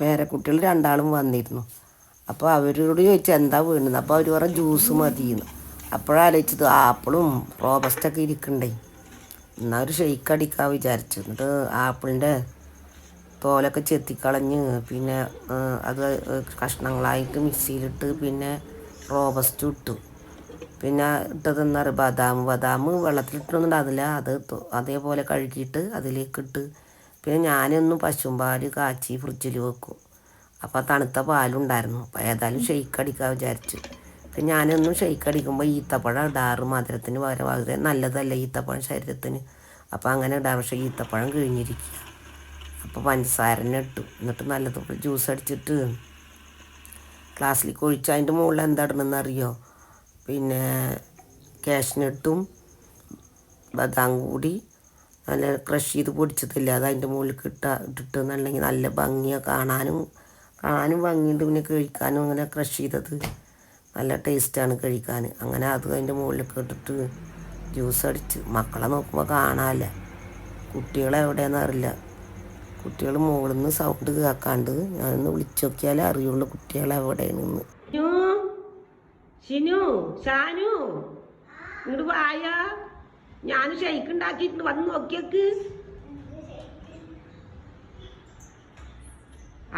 പേരക്കുട്ടികൾ രണ്ടാളും വന്നിരുന്നു. അപ്പോൾ അവരോട് ചോദിച്ചാൽ എന്താ വീണത്. അപ്പോൾ അവർ പറഞ്ഞ ജ്യൂസ് മതിയെന്ന്. അപ്പോഴാലോചിച്ചത് ആപ്പിളും റോബസ്റ്റൊക്കെ ഇരിക്കണ്ടേ, എന്നാൽ ഒരു ഷെയ്ക്ക് അടിക്കാൻ വിചാരിച്ചു. എന്നിട്ട് ആപ്പിളിൻ്റെ തോലൊക്കെ ചെത്തിക്കളഞ്ഞ് പിന്നെ അത് കഷ്ണങ്ങളായിട്ട് മിക്സിയിലിട്ട് പിന്നെ റോബസ്റ്റ് ഇട്ടു. പിന്നെ ഇട്ടത് എന്താ പറയുക, ബദാം വെള്ളത്തിലിട്ടൊന്നുണ്ടാകുന്നില്ല, അത് അതേപോലെ കഴുകിയിട്ട് അതിലേക്കിട്ട്. പിന്നെ ഞാനൊന്നും പശുമ്പാൽ കാച്ചി ഫ്രിഡ്ജിൽ വെക്കും. അപ്പോൾ തണുത്ത പാലുണ്ടായിരുന്നു. അപ്പോൾ ഏതായാലും ഷെയ്ക്ക് അടിക്കാൻ വിചാരിച്ചു. പിന്നെ ഞാനൊന്നും ഷെയ്ക്ക് അടിക്കുമ്പോൾ ഈത്തപ്പഴം ഇടാറ്, മധുരത്തിന് പകരം. വളരെ നല്ലതല്ല ഈത്തപ്പഴം ശരീരത്തിന്. അപ്പോൾ അങ്ങനെ ഇടാറ്. പക്ഷേ ഈത്തപ്പഴം കിഴിഞ്ഞിരിക്കുക. അപ്പോൾ പഞ്ചസാരനെ ഇട്ടു. എന്നിട്ട് നല്ലതുപോലെ ജ്യൂസ് അടിച്ചിട്ട് ഗ്ലാസ്സിലേക്ക് ഒഴിച്ച് അതിൻ്റെ മുകളിൽ എന്താ ഇടണമെന്ന് അറിയോ? പിന്നെ കാഷ്നട്ടും ബദാം കൂടി നല്ല ക്രഷ് ചെയ്ത് പൊടിച്ചതില്ല, അത് അതിൻ്റെ മുകളിൽ ഇട്ടിട്ട് എന്നുണ്ടെങ്കിൽ നല്ല ഭംഗിയാണ് കാണാനും ഭംഗിയുണ്ട്. പിന്നെ കഴിക്കാനും അങ്ങനെ ക്രഷ് ചെയ്തത് നല്ല ടേസ്റ്റാണ് കഴിക്കാൻ. അങ്ങനെ അത് അതിൻ്റെ മുകളിലൊക്കെ ഇട്ടിട്ട് ജ്യൂസ് അടിച്ച്. മക്കളെ നോക്കുമ്പോൾ കാണാമല്ല, കുട്ടികളെ എവിടെയെന്ന് അറിയില്ല. കുട്ടികൾ മുകളിൽ നിന്ന് സൗണ്ട് കേൾക്കാണ്ട് ഞാനൊന്ന് വിളിച്ചു നോക്കിയാലേ അറിയുള്ളൂ കുട്ടികളെ എവിടെയാണെന്ന്. ഷിനു, ഷാനു, ഇങ്ങോട്ട് വായ, ഞാൻ ഷെയ്ക്ക് ഉണ്ടാക്കിയിട്ടുണ്ട്, വന്ന് നോക്കിയേക്ക്.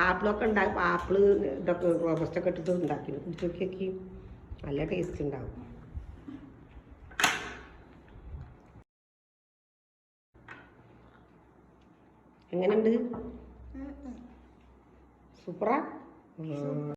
ആപ്പിളൊക്കെ ഉണ്ടാക്കും, ആപ്പിള് ഇതൊക്കെ റോബസ്റ്റൊക്കെ ഇട്ടിട്ട് ഉണ്ടാക്കി കുടിച്ച് നോക്കിയേക്ക്, നല്ല ടേസ്റ്റ് ഉണ്ടാവും. എങ്ങനെയുണ്ട്? സൂപ്പറാ.